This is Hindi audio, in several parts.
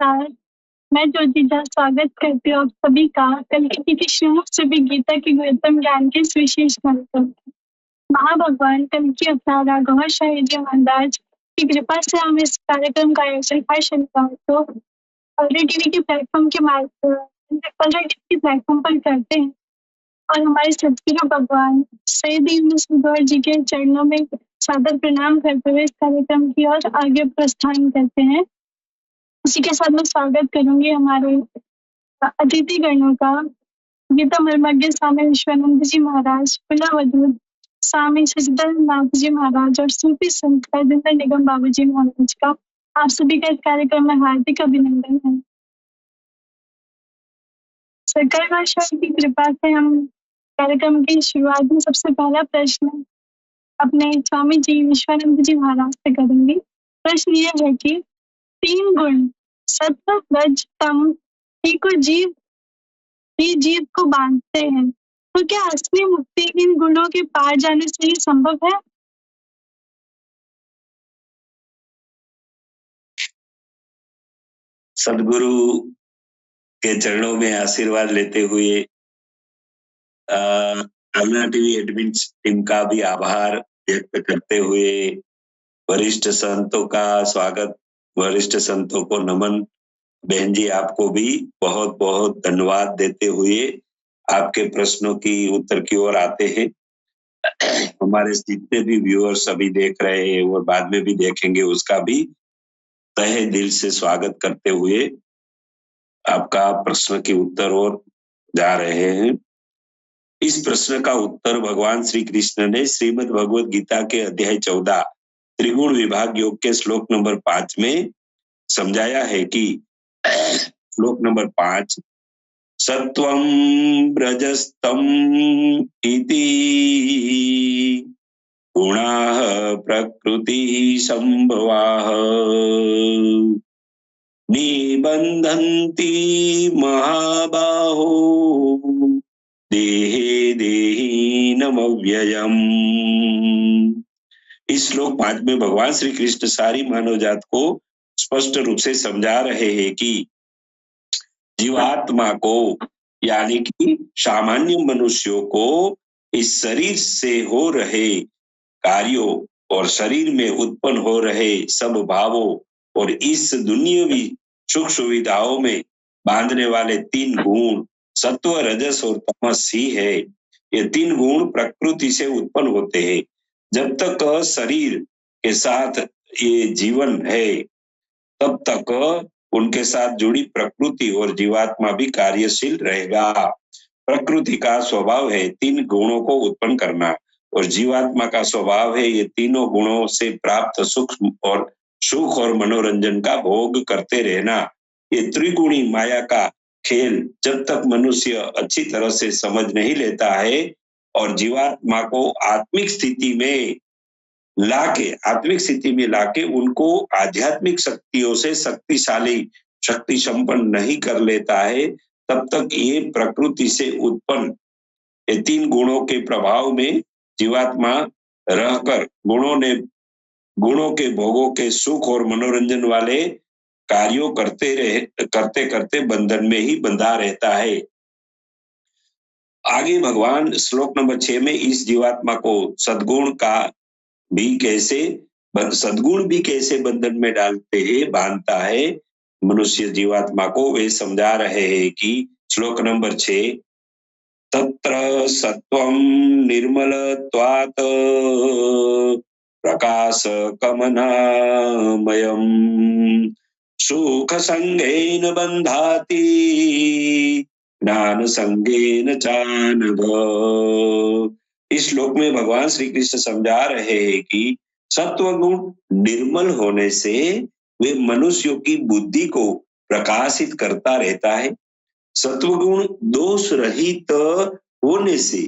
नमस्कार, मैं ज्योतिजा स्वागत करती हूँ आप सभी का कल की श्रीमुख से भी गीता के गुरुत्तम ज्ञान के इस विशेष कार्यक्रम में। महाभगवान कल की अपना राघव शाहिदी महाराज की कृपा से हम इस कार्यक्रम का आयोजन हर शनिवार को ऑलरेडी टीवी के प्लेटफॉर्म के प्लेटफॉर्म पर करते हैं और हमारे सदगुरु भगवान सैयद जी के चरणों में सादर प्रणाम करते हुए इस कार्यक्रम की ओर आगे प्रस्थान करते हैं। इसी के साथ मैं स्वागत करूंगी हमारे अतिथि गणों का। गीता मर्मज्ञ स्वामी विश्वानंद जी महाराज, पुनः स्वामी सचिदानंद जी महाराज और सूफी संत राजेंद्र निगम बाबू जी महाराज का आप सभी का इस कार्यक्रम में हार्दिक अभिनंदन है। सरकार भाषा की कृपा से हम कार्यक्रम की शुरुआत में सबसे पहला प्रश्न अपने स्वामी जी विश्वानंद जी महाराज से करेंगे। प्रश्न यह है कि 3 गुण सत्व रज तम ही जीव को बांधते हैं, तो क्या असली मुक्ति इन गुणों के पार जाने से ही संभव है? सदगुरु के चरणों में आशीर्वाद लेते हुए अन्ना टीवी एडमिन टीम का भी आभार व्यक्त करते हुए वरिष्ठ संतों का स्वागत, वरिष्ठ संतों को नमन। बहन जी आपको भी बहुत बहुत धन्यवाद देते हुए आपके प्रश्नों की उत्तर की ओर आते हैं। हमारे जितने भी व्यूअर्स अभी देख रहे हैं और बाद में भी देखेंगे उसका भी तहे दिल से स्वागत करते हुए आपका प्रश्न के उत्तर और जा रहे हैं। इस प्रश्न का उत्तर भगवान श्री कृष्ण ने श्रीमद् भगवद गीता के अध्याय 14 त्रिगुण विभाग योग के श्लोक नंबर 5 में समझाया है कि श्लोक नंबर 5 सत्वं रजस्तम इति गुणाः प्रकृति संभवाः निबंधन्ति महाबाहो देहे देहीनमव्ययम्। इस श्लोक 5 में भगवान श्री कृष्ण सारी मानव जात को स्पष्ट रूप से समझा रहे हैं कि जीवात्मा को यानी कि सामान्य मनुष्यों को इस शरीर से हो रहे कार्यों और शरीर में उत्पन्न हो रहे सब भावों और इस दुनियावी सुख सुविधाओं में बांधने वाले 3 गुण सत्व रजस और तमस ही है। ये 3 गुण प्रकृति से उत्पन्न होते हैं। जब तक शरीर के साथ ये जीवन है तब तक उनके साथ जुड़ी प्रकृति और जीवात्मा भी कार्यशील रहेगा। प्रकृति का स्वभाव है 3 गुणों को उत्पन्न करना और जीवात्मा का स्वभाव है ये तीनों गुणों से प्राप्त सुख और मनोरंजन का भोग करते रहना। ये त्रिगुणी माया का खेल जब तक मनुष्य अच्छी तरह से समझ नहीं लेता है और जीवात्मा को आत्मिक स्थिति में लाके उनको आध्यात्मिक शक्तियों से शक्ति संपन्न नहीं कर लेता है, तब तक ये प्रकृति से उत्पन्न ये 3 गुणों के प्रभाव में जीवात्मा रहकर गुणों के भोगों के सुख और मनोरंजन वाले कार्यों करते करते बंधन में ही बंधा रहता है। आगे भगवान श्लोक नंबर 6 में इस जीवात्मा को सद्गुण भी कैसे बंधन में बांधता है मनुष्य जीवात्मा को, वे समझा रहे हैं कि श्लोक नंबर 6 तत्र सत्वं निर्मलत्वात् प्रकाश कमनामयम् सुख संगेन बंधाति ज्ञान संगेन चानघ। इस श्लोक में भगवान श्री कृष्ण समझा रहे हैं कि सत्व गुण निर्मल होने से वे मनुष्यों की बुद्धि को प्रकाशित करता रहता है। सत्वगुण दोष रहित होने से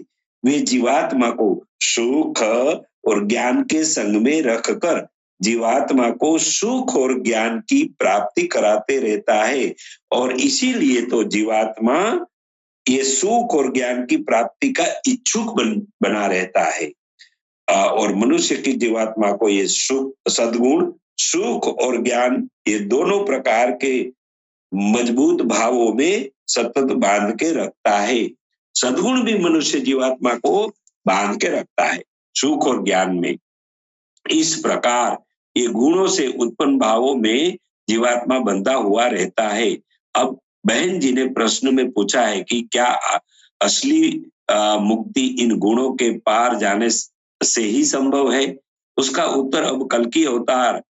वे जीवात्मा को सुख और ज्ञान के संग में रखकर जीवात्मा को सुख और ज्ञान की प्राप्ति कराते रहता है और इसीलिए तो जीवात्मा ये सुख और ज्ञान की प्राप्ति का इच्छुक बना रहता है और मनुष्य की जीवात्मा को ये सद्गुण सुख और ज्ञान ये दोनों प्रकार के मजबूत भावों में सतत बांध के रखता है। सद्गुण भी मनुष्य जीवात्मा को बांध के रखता है सुख और ज्ञान में। इस प्रकार ये गुणों से उत्पन्न भावों में जीवात्मा बंधा हुआ रहता है। अब बहन जी ने प्रश्न में पूछा है कि क्या असली मुक्ति इन गुणों के पार जाने से ही संभव है? उसका उत्तर अब कल की अवतार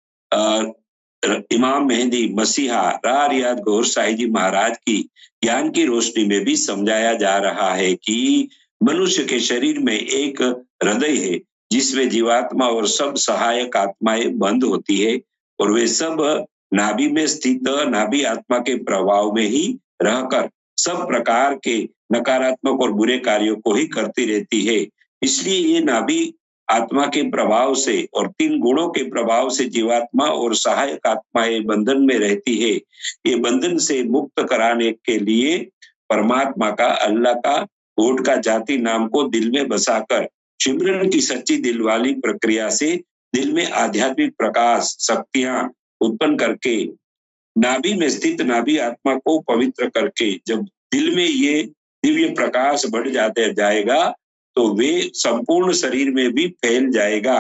इमाम मेहदी मसीहा रियाद गौर साई जी महाराज की ज्ञान की रोशनी में भी समझाया जा रहा है कि मनुष्य के शरीर में एक हृदय है जिसमें जीवात्मा और सब सहायक आत्माएं बंद होती है और वे सब नाभि में स्थित नाभि आत्मा के प्रभाव में ही रहकर सब प्रकार के नकारात्मक और बुरे कार्यों को ही करती रहती है। इसलिए ये नाभि आत्मा के प्रभाव से और 3 गुणों के प्रभाव से जीवात्मा और सहायक आत्माएं बंधन में रहती है। ये बंधन से मुक्त कराने के लिए परमात्मा का अल्लाह का होठ का जाति नाम को दिल में बसाकर सिमरन की सच्ची दिल वाली प्रक्रिया से दिल में आध्यात्मिक प्रकाश शक्तियां उत्पन्न करके नाभि में स्थित नाभि आत्मा को पवित्र करके जब दिल में ये दिव्य प्रकाश बढ़ जाएगा तो वे संपूर्ण शरीर में भी फैल जाएगा।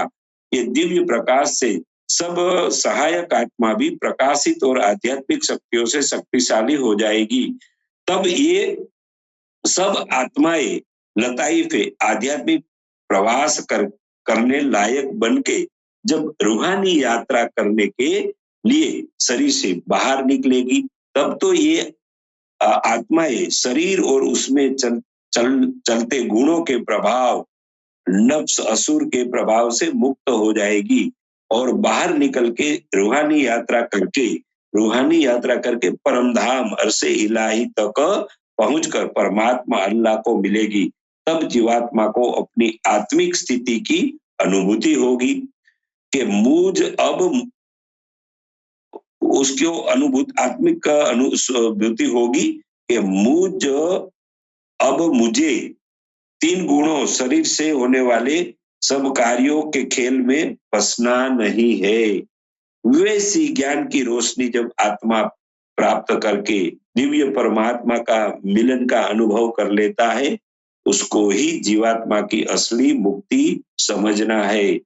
ये दिव्य प्रकाश से सब सहायक आत्मा भी प्रकाशित और आध्यात्मिक शक्तियों से शक्तिशाली हो जाएगी। तब ये सब आत्माएं लताइफे आध्यात्मिक प्रवास करने लायक बन के जब रूहानी यात्रा करने के लिए शरीर से बाहर निकलेगी तब तो ये आत्माएं शरीर और उसमें चलते गुणों के प्रभाव नफ्स असुर के प्रभाव से मुक्त हो जाएगी और बाहर निकल के रूहानी यात्रा करके परमधाम अर्शे इलाही तक पहुंचकर परमात्मा अल्लाह को मिलेगी। तब जीवात्मा को अपनी आत्मिक स्थिति की अनुभूति होगी कि मुझ अब उसको आत्मिक अनुभूति होगी कि मुझ अब मुझे 3 गुणों शरीर से होने वाले सब कार्यों के खेल में फंसना नहीं है। वैसी ज्ञान की रोशनी जब आत्मा प्राप्त करके दिव्य परमात्मा का मिलन का अनुभव कर लेता है उसको ही जीवात्मा की असली मुक्ति समझना है।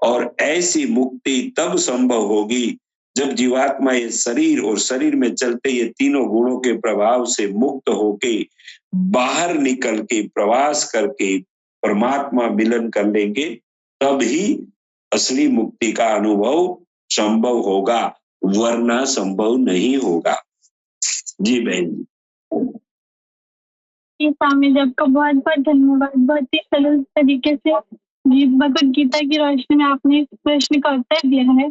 और ऐसी मुक्ति तब संभव होगी जब जीवात्मा ये शरीर और शरीर में चलते ये तीनों गुणों के प्रभाव से मुक्त होके बाहर निकल के प्रवास करके परमात्मा मिलन कर लेंगे तब ही असली मुक्ति का अनुभव संभव होगा, वरना संभव नहीं होगा। जी बहन जी स्वामी जी आपका बहुत बहुत धन्यवाद। बहुत ही सरल तरीके से भगवद गीता की रोशनी में आपने इस प्रश्न का उत्तर दिया है।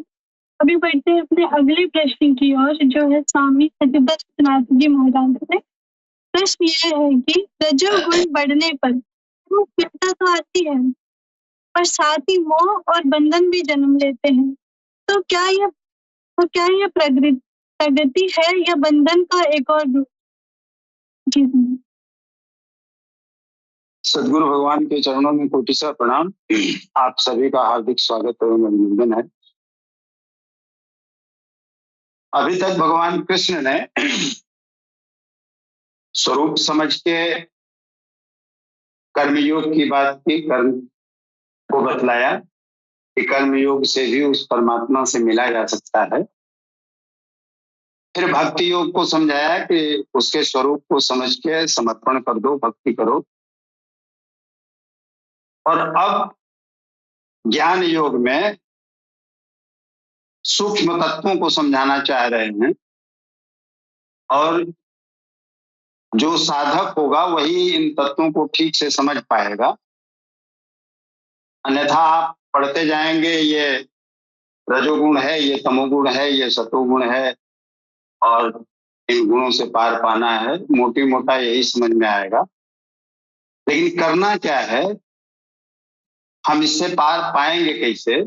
अभी बढ़ते हैं अपने अगले प्रश्न की ओर जो है स्वामी सच्चिदानंद जी महाराज से। प्रश्न यह है कि रजोगुण बढ़ने पर चिंता तो आती है पर साथ ही मोह और बंधन भी जन्म लेते हैं। तो क्या यह प्रगति है या बंधन का एक और रूप? जी सदगुरु भगवान के चरणों में कोटिसा प्रणाम। आप सभी का हार्दिक स्वागत एवं अभिनंदन है। अभी तक भगवान कृष्ण ने स्वरूप समझ के कर्मयोग की बात की, कर्म को बतलाया कि कर्मयोग से भी उस परमात्मा से मिला जा सकता है। फिर भक्ति योग को समझाया कि उसके स्वरूप को समझ के समर्पण कर दो, भक्ति करो। और अब ज्ञान योग में सूक्ष्म तत्वों को समझाना चाह रहे हैं और जो साधक होगा वही इन तत्वों को ठीक से समझ पाएगा। अन्यथा आप पढ़ते जाएंगे ये रजोगुण है, ये तमोगुण है, ये सतोगुण है और इन गुणों से पार पाना है, मोटी मोटा यही समझ में आएगा। लेकिन करना क्या है, हम इससे पार पाएंगे कैसे,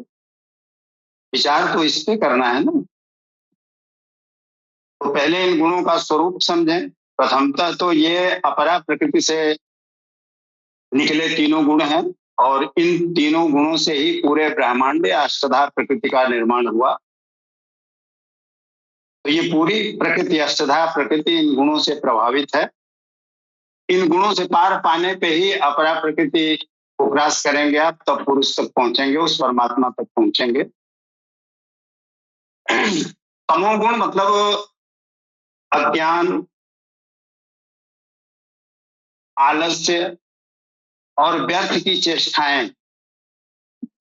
विचार तो इस पे करना है ना। तो पहले इन गुणों का स्वरूप समझें। प्रथमतः तो ये अपरा प्रकृति से निकले तीनों गुण हैं और इन तीनों गुणों से ही पूरे ब्रह्मांड में अष्टधा प्रकृति का निर्माण हुआ। तो तो ये पूरी प्रकृति, अष्टधा प्रकृति इन गुणों से प्रभावित है। इन गुणों से पार पाने पे ही अपरा प्रकृति को क्रॉस करेंगे आप, तब पुरुष तक पहुंचेंगे, उस परमात्मा तक पहुंचेंगे। तमोगुण मतलब अज्ञान, आलस्य और व्यर्थ की चेष्टाएं,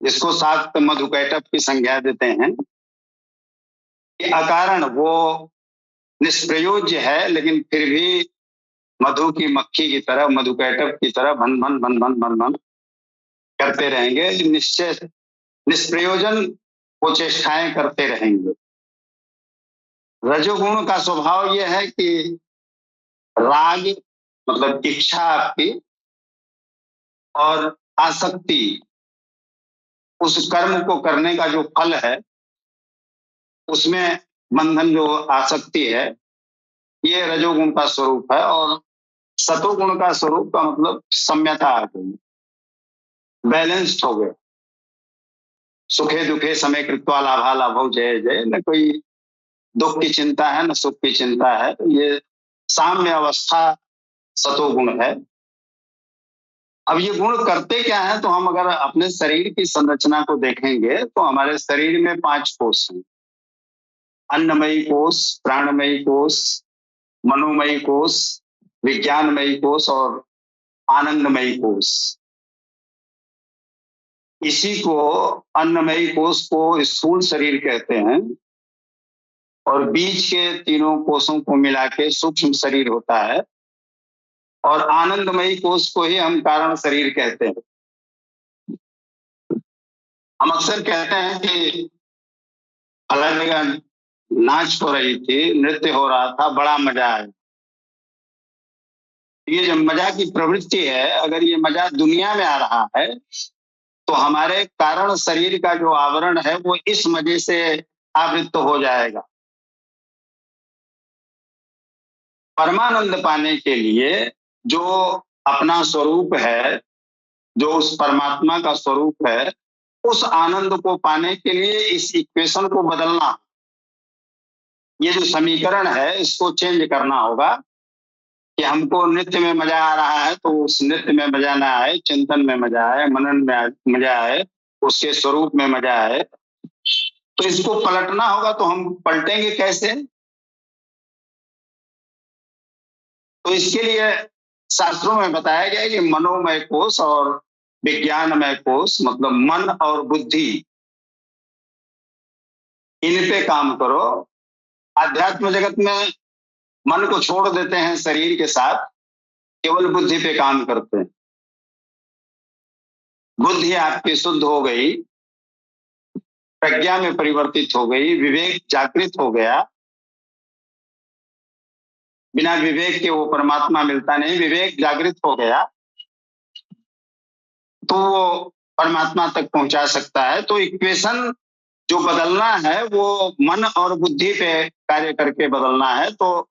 जिसको शाक्त मधुकैटभ की संज्ञा देते हैं। कि अकारण वो निष्प्रयोज्य है, लेकिन फिर भी मधु की मक्खी की तरह, मधुकैटभ की तरह भन भन भन भन भन भन करते रहेंगे, निश्चय निष्प्रयोजन वो चेष्टाएं करते रहेंगे। रजोगुण का स्वभाव यह है कि राग मतलब इच्छा आपकी और आसक्ति, उस कर्म को करने का जो फल है उसमें बंधन, जो आसक्ति है, ये रजोगुण का स्वरूप है। और सतोगुण का स्वरूप का मतलब सम्यता आ गई, बैलेंस्ड हो गया। सुखे दुखे समय कृत्वा लाभा लाभो जय जय, न कोई दुख की चिंता है न सुख की चिंता है, ये साम्य अवस्था सतोगुण है। अब ये गुण करते क्या है, तो हम अगर अपने शरीर की संरचना को देखेंगे तो हमारे शरीर में 5 कोष हैं। अन्नमयी कोष, प्राणमयी कोष, मनोमयी कोष, विज्ञानमयी कोष और आनंदमयी कोष। इसी को अन्नमयी कोष को स्थूल शरीर कहते हैं और बीच के तीनों कोषों को मिला के सूक्ष्म शरीर होता है। और आनंदमयी कोष को ही हम कारण शरीर कहते हैं। हम अक्सर कहते हैं कि अलग जगह नाच हो रही थी, नृत्य हो रहा था, बड़ा मजा आया। ये जो मजा की प्रवृत्ति है, अगर ये मजा दुनिया में आ रहा है तो हमारे कारण शरीर का जो आवरण है वो इस मजे से आवृत्त हो जाएगा। परमानंद पाने के लिए जो अपना स्वरूप है, जो उस परमात्मा का स्वरूप है, उस आनंद को पाने के लिए इस इक्वेशन को बदलना, ये जो समीकरण है इसको चेंज करना होगा। कि हमको नृत्य में मजा आ रहा है तो उस नृत्य में मजा ना आए, चिंतन में मजा आए, मनन में मजा आए, उसके स्वरूप में मजा आए। तो इसको पलटना होगा। तो हम पलटेंगे कैसे? तो इसके लिए शास्त्रों में बताया गया है कि मनोमय कोष और विज्ञानमय कोष, मतलब मन और बुद्धि, इन पे काम करो। आध्यात्म जगत में मन को छोड़ देते हैं शरीर के साथ, केवल बुद्धि पे काम करते हैं। बुद्धि आपकी शुद्ध हो गई, प्रज्ञा में परिवर्तित हो गई, विवेक जागृत हो गया। बिना विवेक के वो परमात्मा मिलता नहीं। विवेक जागृत हो गया तो वो परमात्मा तक पहुंचा सकता है। तो इक्वेशन जो बदलना है वो मन और बुद्धि पे कार्य करके बदलना है। तो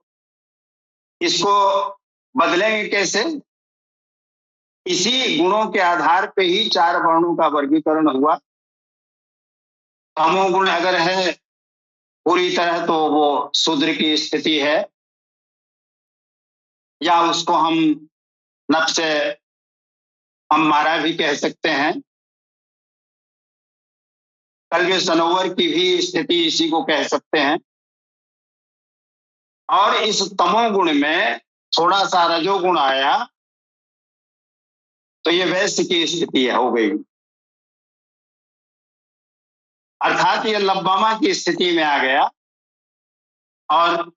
इसको बदलेंगे कैसे? इसी गुणों के आधार पे ही 4 वर्णों का वर्गीकरण हुआ। तमोगुण अगर है पूरी तरह तो वो शूद्र की स्थिति है, या उसको हम नफ्स अम्मारा भी कह सकते हैं। कल्ब सनोवर की भी स्थिति इसी को कह सकते हैं। और इस तमोगुण में थोड़ा सा रजोगुण आया तो ये वैश्य की स्थिति हो गई, अर्थात ये लब्बामा की स्थिति में आ गया और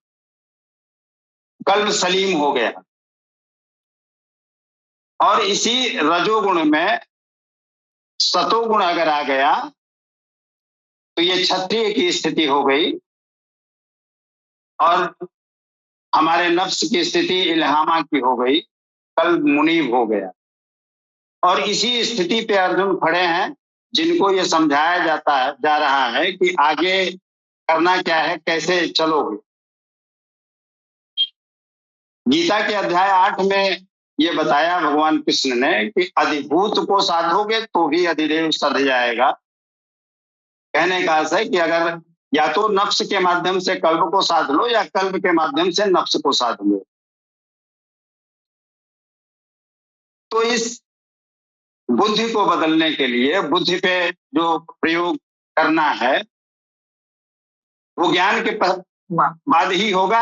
कल्ब सलीम हो गया। और इसी रजोगुण में सतोगुण अगर आ गया तो ये क्षत्रिय की स्थिति हो गई और हमारे नफ्स की स्थिति इल्हामा की हो गई, कल्ब मुनीब हो गया। और इसी स्थिति पे अर्जुन खड़े हैं, जिनको ये समझाया जा रहा है कि आगे करना क्या है, कैसे चलोगे। गीता के अध्याय 8 में ये बताया भगवान कृष्ण ने कि अधिभूत को साधोगे तो भी अधिदेव सध जाएगा। कहने का अर्थ है कि अगर या तो नफ्स के माध्यम से कल्ब को साध लो या कल्ब के माध्यम से नफ्स को साध लो। तो इस बुद्धि को बदलने के लिए बुद्धि पे जो प्रयोग करना है वो ज्ञान के बाद ही होगा,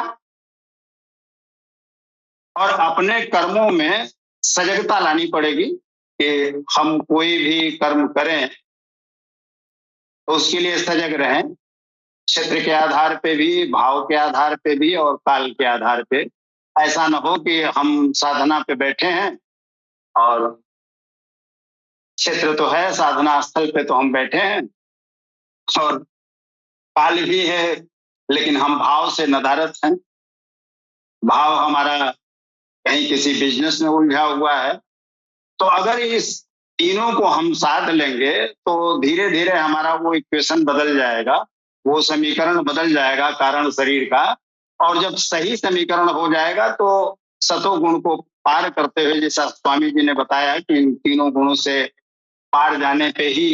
और अपने कर्मों में सजगता लानी पड़ेगी कि हम कोई भी कर्म करें तो उसके लिए सजग रहें, क्षेत्र के आधार पे भी, भाव के आधार पे भी और काल के आधार पे। ऐसा न हो कि हम साधना पे बैठे हैं और क्षेत्र तो है, साधना स्थल पे तो हम बैठे हैं और काल भी है, लेकिन हम भाव से नदारत हैं। भाव हमारा कहीं किसी बिजनेस में उलझा हुआ है। तो अगर इस तीनों को हम साध लेंगे तो धीरे धीरे हमारा वो इक्वेशन बदल जाएगा, वो समीकरण बदल जाएगा कारण शरीर का। और जब सही समीकरण हो जाएगा तो सतो गुण को पार करते हुए, जैसा स्वामी जी ने बताया कि इन तीनों गुणों से पार जाने पे ही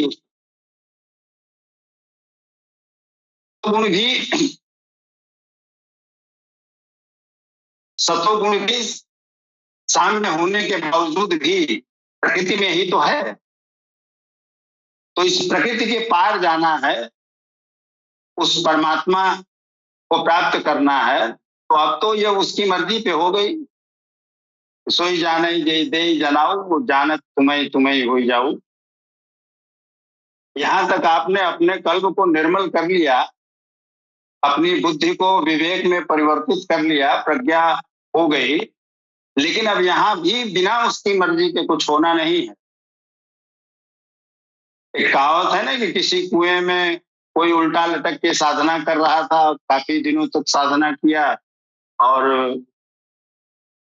गुण भी, सतोगुण भी सामने होने के बावजूद भी प्रकृति में ही तो है। तो इस प्रकृति के पार जाना है, उस परमात्मा को प्राप्त करना है। तो अब तो ये उसकी मर्जी पे हो गई। सोई जाने दे जनाऊ, वो जानत तुम्हें तुम्हें हो जाऊ। यहां तक आपने अपने कल्ब को निर्मल कर लिया, अपनी बुद्धि को विवेक में परिवर्तित कर लिया, प्रज्ञा हो गई, लेकिन अब यहां भी बिना उसकी मर्जी के कुछ होना नहीं है। एक कहावत है ना कि किसी कुएं में कोई उल्टा लटक के साधना कर रहा था, काफी दिनों तक साधना किया, और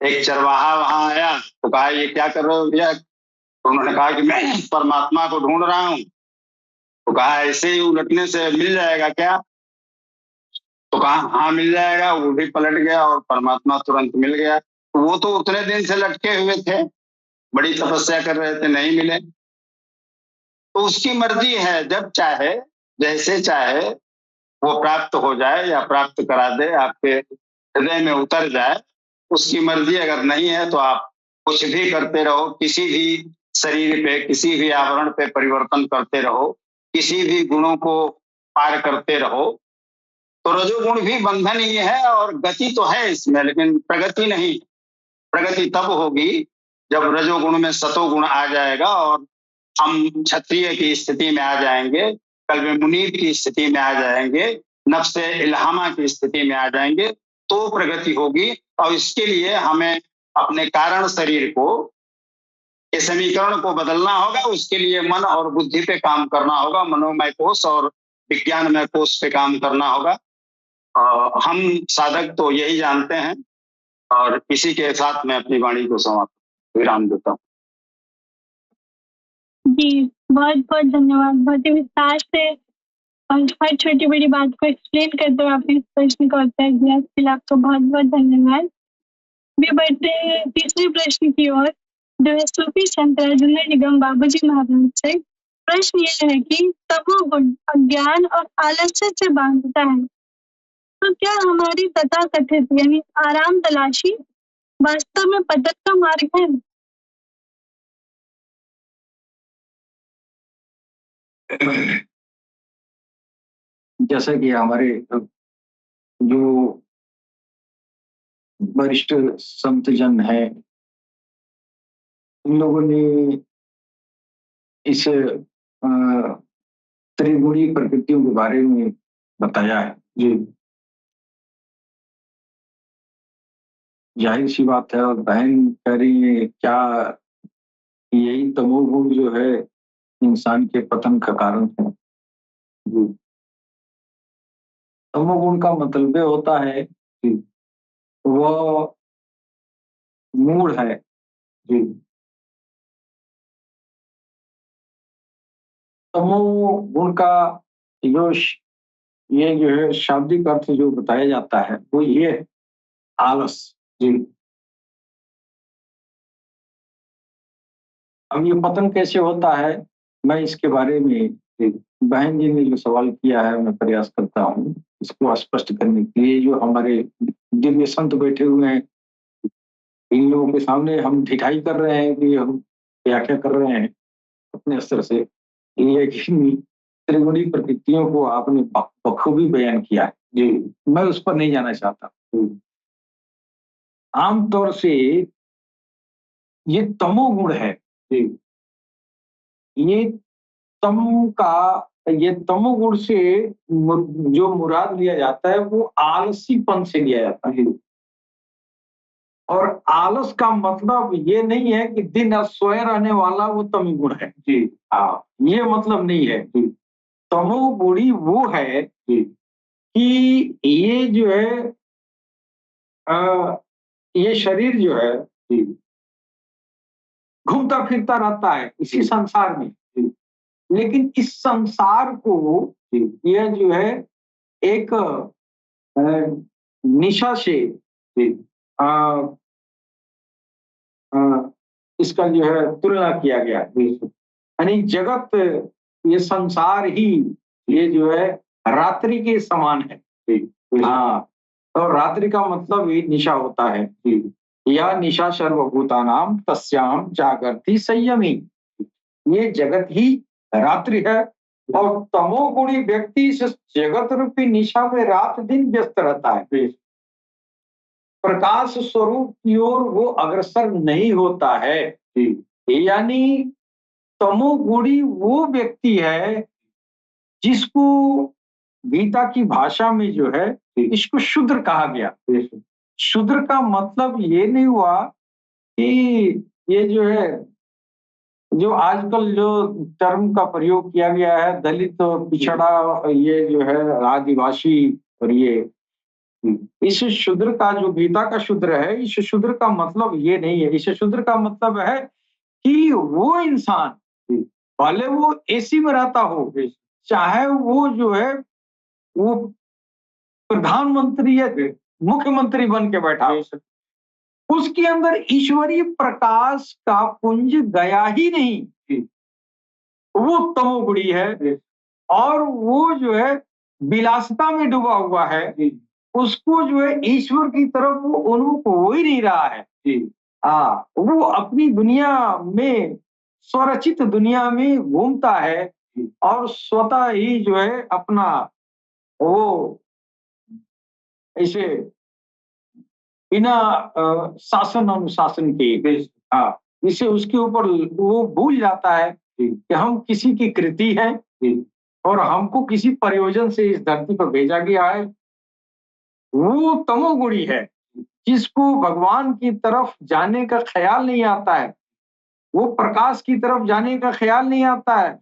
एक चरवाहा वहां आया तो कहा ये क्या कर रहे हो भैया? तो उन्होंने कहा कि मैं परमात्मा को ढूंढ रहा हूँ। तो कहा ऐसे ही उलटने से मिल जाएगा क्या? तो कहा हाँ मिल जाएगा। वो भी पलट गया और परमात्मा तुरंत मिल गया। तो वो तो उतने दिन से लटके हुए थे, बड़ी तपस्या कर रहे थे, नहीं मिले। तो उसकी मर्जी है, जब चाहे जैसे चाहे वो प्राप्त हो जाए या प्राप्त करा दे, आपके हृदय में उतर जाए। उसकी मर्जी अगर नहीं है तो आप कुछ भी करते रहो, किसी भी शरीर पे, किसी भी आवरण पे परिवर्तन करते रहो, किसी भी गुणों को पार करते रहो। तो रजोगुण भी बंधन ही है और गति तो है इसमें, लेकिन प्रगति नहीं। प्रगति तब होगी जब रजोगुण में सतोगुण आ जाएगा और हम क्षत्रिय की स्थिति में आ जाएंगे, कल्ब मुनीब की स्थिति में आ जाएंगे, नफ्से इल्हामा की स्थिति में आ जाएंगे, तो प्रगति होगी। और इसके लिए हमें अपने कारण शरीर को, के समीकरण को बदलना होगा। उसके लिए मन और बुद्धि पे काम करना होगा, मनोमय कोश और विज्ञानमय कोश पे काम करना होगा। हम साधक तो यही जानते हैं, और इसी के साथ मैं अपनी वाणी को समाप्त विराम देता हूँ। जी, बहुत बहुत धन्यवाद। बहुत ही विस्तार से और हर छोटी बड़ी बात को एक्सप्लेन करते हुए आपने इस प्रश्न का उत्तर दिया, इसके लिए आपको बहुत बहुत धन्यवाद। भी बढ़ते हैं तीसरे प्रश्न की ओर, जो है सूफी संत राजेंद्र निगम बाबूजी महाराज से। प्रश्न यह है कि तमोगुण अज्ञान और आलस्य से बांधता है, तो क्या हमारी तथाकथित यानी आराम तलाशी वास्तव में पतन का मार्ग है? जैसे कि हमारे जो वरिष्ठ संत जन है, उन लोगों ने इस त्रिगुणी प्रकृतियों के बारे में बताया है। जी, जाहिर सी बात है। और बहन कह रही है क्या यही तमोगुण जो है इंसान के पतन का कारण है? जी, तमोगुण का मतलब होता है कि वह मूढ़ है। जी, तमोगुण का जो ये जो है शाब्दिक अर्थ जो बताया जाता है वो ये है, आलस। जी, अब ये पतन कैसे होता है, मैं इसके बारे में बहन जी ने जो सवाल किया है, मैं प्रयास करता हूँ इसको स्पष्ट करने के लिए। जो हमारे दिव्य संत बैठे हुए हैं, इन लोगों के सामने हम ढिठाई कर रहे हैं कि हम क्या-क्या कर रहे हैं अपने स्तर से। ये है कि त्रिगुणी प्रकृतियों को आपने बखूबी बयान किया है। जी, मैं उस पर नहीं जाना चाहता। आम तौर से ये तमोगुण है। जी, ये तम का ये तमोगुण से जो मुराद लिया जाता है वो आलसीपन से लिया जाता है। और आलस का मतलब ये नहीं है कि दिन सोए रहने वाला वो तमोगुण है। जी, हाँ, ये मतलब नहीं है। जी, तमोगुणी वो है जी, कि ये जो है ये शरीर जो है जी, घूमता फिरता रहता है इसी संसार में। जी, लेकिन इस संसार को यह जो है एक निशा से अ, अ, इसका जो है तुलना किया गया है। यानी जगत, ये संसार ही ये जो है रात्रि के समान है। हाँ, तो रात्रि का मतलब ही निशा होता है। या निशा सर्वभूतानाम तस्याम जागर्ति संयमी। ये जगत ही रात्रि है और तमोगुणी व्यक्ति इस जगत रूपी निशा में रात दिन व्यस्त रहता है। प्रकाश स्वरूप की ओर वो अग्रसर नहीं होता है। यानी तमोगुणी वो व्यक्ति है जिसको गीता की भाषा में जो है इसको शूद्र कहा गया। शूद्र का मतलब ये नहीं हुआ कि ये जो है जो आजकल जो टर्म का प्रयोग किया गया है दलित, पिछड़ा, ये जो है आदिवासी, और ये इस शूद्र का जो गीता का शूद्र है, इस शूद्र का मतलब ये नहीं है। इस शूद्र का मतलब है कि वो इंसान भले वो एसी में रहता हो, चाहे वो जो है वो प्रधानमंत्री या मुख्यमंत्री बन के बैठा हो, उसके अंदर ईश्वरीय प्रकाश का पुंज गया ही नहीं, वो तमोगुणी है। और वो जो है विलासिता में डूबा हुआ है, उसको जो है ईश्वर की तरफ वो उन्मुख हो ही नहीं रहा है। वो अपनी दुनिया में, स्वरचित दुनिया में घूमता है और स्वतः ही जो है अपना वो ऐसे बिना शासन अनुशासन के, इसे उसके ऊपर वो भूल जाता है कि हम किसी की कृति हैं और हमको किसी प्रयोजन से इस धरती पर भेजा गया है। वो तमोगुणी है जिसको भगवान की तरफ जाने का ख्याल नहीं आता है, वो प्रकाश की तरफ जाने का ख्याल नहीं आता है।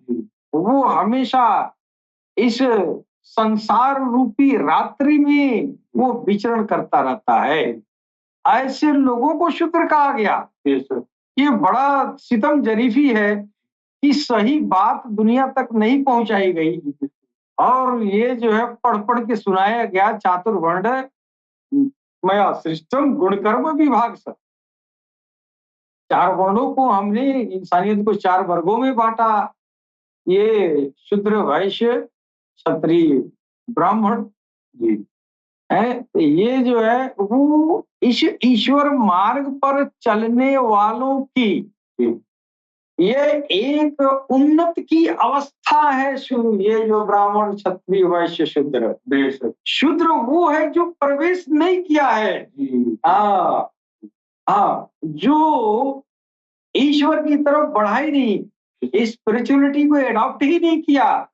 वो हमेशा इस संसार रूपी रात्रि में वो विचरण करता रहता है। ऐसे लोगों को शूद्र कहा गया। ये बड़ा सितम जरीफी है कि सही बात दुनिया तक नहीं पहुंचाई गई और ये जो है पढ़ पढ़ के सुनाया गया चातुर्वर्ण मया सृष्टम गुणकर्म विभाग से। 4 वर्णों को हमने इंसानियत को 4 वर्गों में बांटा। ये शूद्र, वैश्य, क्षत्रिय, ब्राह्मण जी है। ये जो है वो इस ईश्वर मार्ग पर चलने वालों की ये एक उन्नत की अवस्था है। ये जो ब्राह्मण, क्षत्रिय, वैश्य, शूद्र, शूद्र वो है जो प्रवेश नहीं किया है। जो ईश्वर की तरफ बढ़ा ही नहीं, स्पिरिचुअलिटी को एडॉप्ट ही नहीं किया।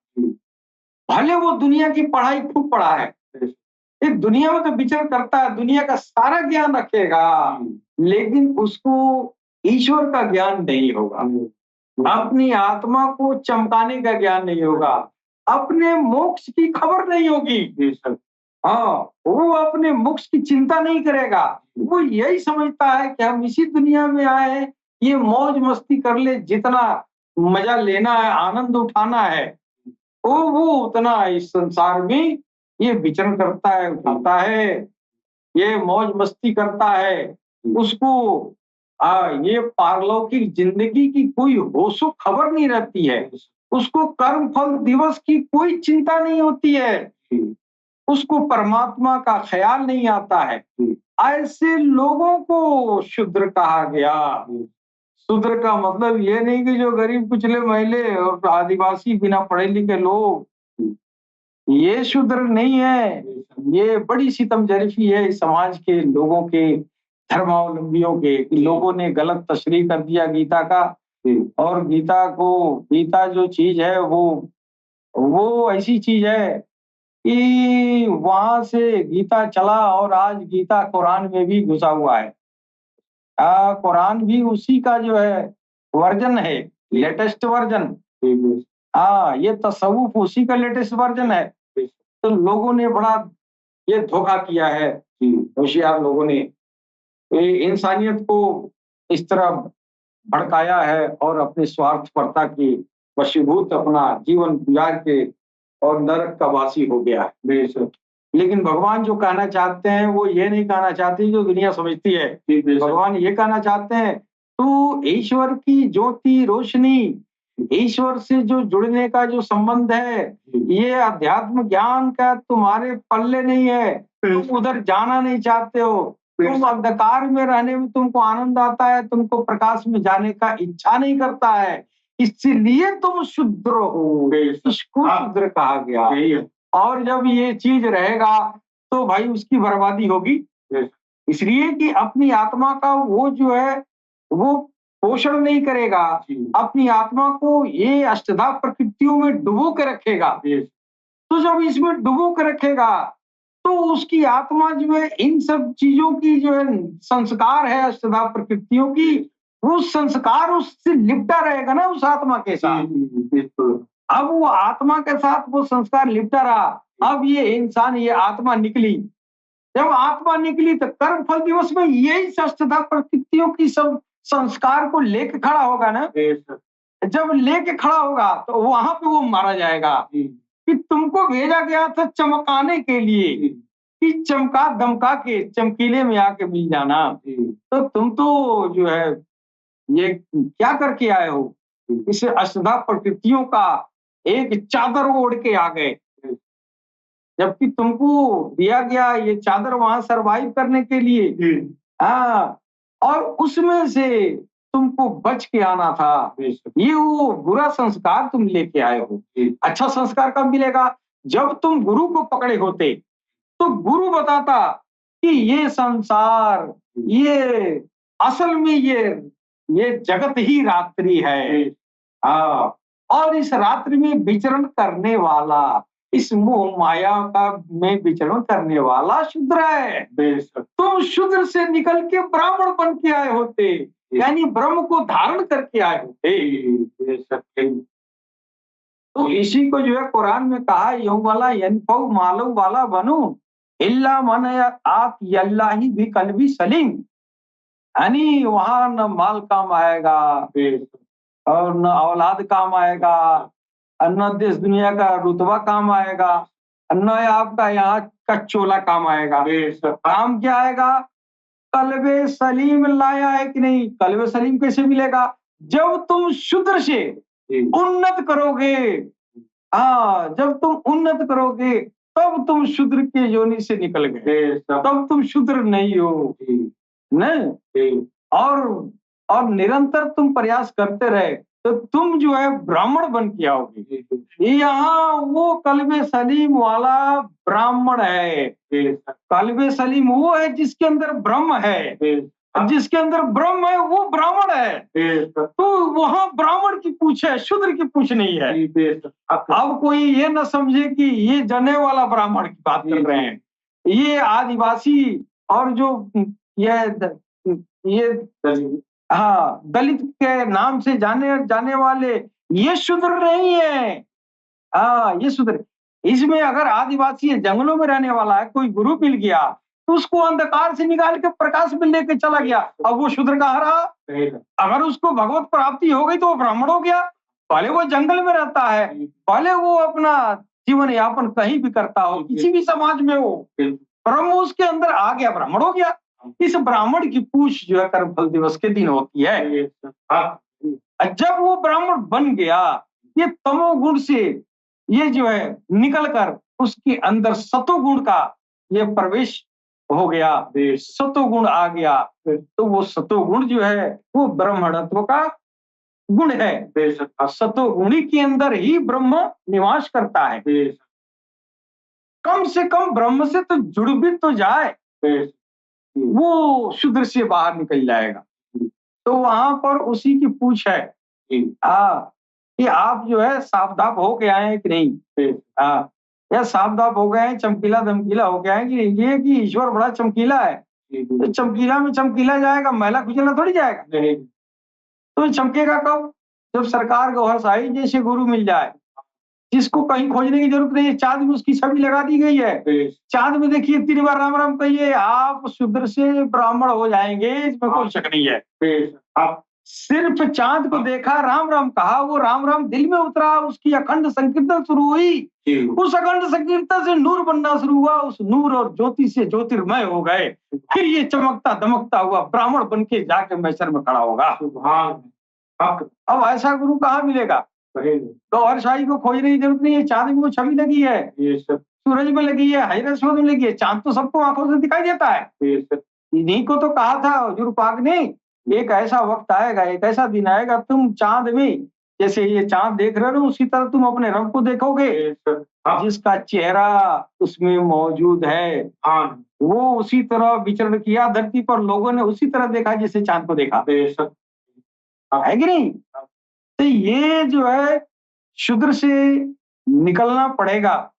भले वो दुनिया की पढ़ाई खूब पढ़ा है, इस दुनिया में तो विचरण करता है, दुनिया का सारा ज्ञान रखेगा, लेकिन उसको ईश्वर का ज्ञान नहीं होगा, अपनी आत्मा को चमकाने का ज्ञान नहीं होगा, अपने मोक्ष की खबर नहीं होगी। वो अपने मोक्ष की चिंता नहीं करेगा। वो यही समझता है कि हम इसी दुनिया में आए हैं, ये मौज मस्ती कर ले, जितना मजा लेना है, आनंद उठाना है, वो उतना इस संसार में ये विचरण करता है, उठाता है, ये मौज मस्ती करता है। उसको ये पारलौकिक जिंदगी की कोई होशो खबर नहीं रहती है। उसको कर्म फल दिवस की कोई चिंता नहीं होती है, उसको परमात्मा का ख्याल नहीं आता है। ऐसे लोगों को शूद्र कहा गया। शूद्र का मतलब ये नहीं कि जो गरीब कुचले महिला और आदिवासी बिना पढ़े लिखे लोग, ये शूद्र नहीं है। ये बड़ी सितमजरफी है इस समाज के लोगों के, धर्मावलंबियों के, कि लोगों ने गलत तशरीह कर दिया गीता का। और गीता जो चीज है वो ऐसी चीज है कि वहां से गीता चला और आज गीता कुरान में भी घुसा हुआ है। कुरान भी उसी का जो है वर्जन है, लेटेस्ट वर्जन। ये तसव्वुफ उसी का लेटेस्ट वर्जन है। तो लोगों ने बड़ा ये धोखा किया है, होशियार लोगों ने इंसानियत को इस तरह भड़काया है और अपने स्वार्थपरता की वशीभूत अपना जीवन गुजार के और नरक का वासी हो गया है। लेकिन भगवान जो कहना चाहते हैं वो ये नहीं कहना चाहती जो दुनिया समझती है। भगवान ये कहना चाहते हैं तो ईश्वर की ज्योति रोशनी, ईश्वर से जो जुड़ने का जो संबंध है, ये अध्यात्म ज्ञान का तुम्हारे पल्ले नहीं है। तुम उधर जाना नहीं चाहते हो, तुम अंधकार में रहने में तुमको आनंद आता है, तुमको प्रकाश में जाने का इच्छा नहीं करता है, इसलिए तुम शुद्र हो। इसको शुद्र कहा गया। और जब ये चीज रहेगा तो भाई उसकी बर्बादी होगी, इसलिए कि अपनी आत्मा का वो जो है वो पोषण नहीं करेगा, अपनी आत्मा को ये अष्टधा प्रकृतियों में डुबो के रखेगा। तो जब इसमें डुबो के रखेगा तो उसकी आत्मा जो है इन सब चीजों की जो है संस्कार है अष्टधा प्रकृतियों की, वो संस्कार उससे लिपटा रहेगा ना उस आत्मा के साथ। अब वो आत्मा के साथ वो संस्कार लिपटा रहा। अब ये इंसान, ये आत्मा निकली, जब आत्मा निकली तो कर्म फल दिवस में यही अष्टधा प्रकृतियों की सब संस्कार को लेके खड़ा होगा ना। जब लेके खड़ा होगा तो वहां पे वो मारा जाएगा कि तुमको भेजा गया था चमकाने के लिए, कि चमका दमका के चमकीले में आके मिल जाना। तो तुम तो जो है ये क्या करके आए हो, इस अष्टधा प्रकृतियों का एक चादर ओढ़ के आ गए, जबकि तुमको दिया गया ये चादर वहां सरवाइव करने के लिए। और उसमें से तुमको बच के आना था। ये वो बुरा संस्कार तुम लेके आए हो। अच्छा संस्कार कब मिलेगा? जब तुम गुरु को पकड़े होते तो गुरु बताता कि ये संसार, ये असल में ये जगत ही रात्रि है। और इस रात्रि में विचरण करने वाला, इस मोह माया का में विचरण करने वाला शूद्र है। तुम शूद्र से निकल के ब्राह्मण बन के आए होते, यानी ब्रह्म को धारण करके आए होते। तो इसी को जो है कुरान में कहा, यूं वाला यनफौ मालूम वाला बनू इल्ला मन आत यल्लाही भी कल्बी सलीम। यानी वहां न माल काम आएगा और न औलाद काम आएगा, न देश दुनिया का रुतबा काम आएगा, न आपका यहाँ का चोला काम आएगा। काम क्या आएगा? कल्बे सलीम लाया है कि नहीं? कल्बे सलीम कैसे मिलेगा? जब तुम शूद्र से उन्नत करोगे। जब तुम उन्नत करोगे तब तुम शूद्र के योनि से निकल गए, तब तुम शूद्र नहीं हो। नहीं, और निरंतर तुम प्रयास करते रहे तो तुम जो है ब्राह्मण बन के आओगे। यहाँ वो कल्बे सलीम वाला ब्राह्मण है। कल्बे सलीम वो है जिसके अंदर ब्रह्म है, जिसके अंदर ब्रह्म है वो ब्राह्मण है। तो वहां ब्राह्मण की पूछ है, शूद्र की पूछ नहीं है। अब कोई ये न समझे कि ये जने वाला ब्राह्मण की बात कर रहे हैं, ये आदिवासी और जो ये दलित के नाम से जाने वाले ये शूद्र नहीं है। ये शूद्र, इसमें अगर आदिवासी जंगलों में रहने वाला है, कोई गुरु मिल गया तो उसको अंधकार से निकाल के प्रकाश में लेके चला गया, अब वो शूद्र कहाँ रहा? अगर उसको भगवत प्राप्ति हो गई तो वो ब्राह्मण हो गया। पहले वो जंगल में रहता है, पहले वो अपना जीवन यापन कहीं भी करता हो, किसी भी समाज में हो, ब्रह्म उसके अंदर आ गया, ब्राह्मण हो गया। इस ब्राह्मण की पूछ जो है कर्म फल दिवस के दिन होती है। जब वो ब्राह्मण बन गया, ये तमोगुण से ये जो है निकलकर उसके अंदर सतोगुण का ये प्रवेश हो गया, सतोगुण आ गया, तो वो सतोगुण जो है वो ब्रह्मणत्व का गुण है। सतोगुणी के अंदर ही ब्रह्म निवास करता है। कम से कम ब्रह्म से तो जुड़ भी तो जाए, वो शूद्र से बाहर निकल जाएगा। तो वहां पर उसी की पूछ है कि आप जो है सावधान हो के आए हैं कि नहीं, या सावधान हो गए हैं, चमकीला धमकीला हो गया है कि ईश्वर बड़ा चमकीला है, तो चमकीला में चमकीला जाएगा, मैला कुचला थोड़ी जाएगा। तो चमकेगा कब? जब सरकार गौहर साहिब जैसे गुरु मिल जाए, जिसको कहीं खोजने की जरूरत नहीं है, चांद में उसकी छवि लगा दी गई है। चांद में देखिए 3 बार राम राम कहिए, आप शूद्र से ब्राह्मण हो जाएंगे, इसमें कोई शक नहीं है। आप सिर्फ चांद को देखा, राम राम कहा, वो राम राम दिल में उतरा, उसकी अखंड संकीर्तन शुरू हुई, उस अखंड संकीर्तन से नूर बनना शुरू हुआ, उस नूर और ज्योति से ज्योतिर्मय हो गए। फिर ये चमकता दमकता हुआ ब्राह्मण बन के जाके मैसर में खड़ा होगा। अब ऐसा गुरु कहाँ मिलेगा? गौहर शाही को खोजने की जरूरत नहीं है, चांद में वो छवि लगी है, सूरज में लगी है, हैरत में लगी है, चांद तो सबको आंखों से दिखाई देता है। इन्हीं को तो कहा था हुजूर पाक ने, एक ऐसा वक्त आएगा, एक ऐसा दिन आएगा, तुम चांद में जैसे ये चांद देख रहे हो उसी तरह तुम अपने रब को देखोगे, जिसका चेहरा उसमें मौजूद है। वो उसी तरह विचरण किया धरती पर, लोगों ने उसी तरह देखा जैसे चांद को देखा, है कि नहीं? तो ये जो है शूद्र से निकलना पड़ेगा,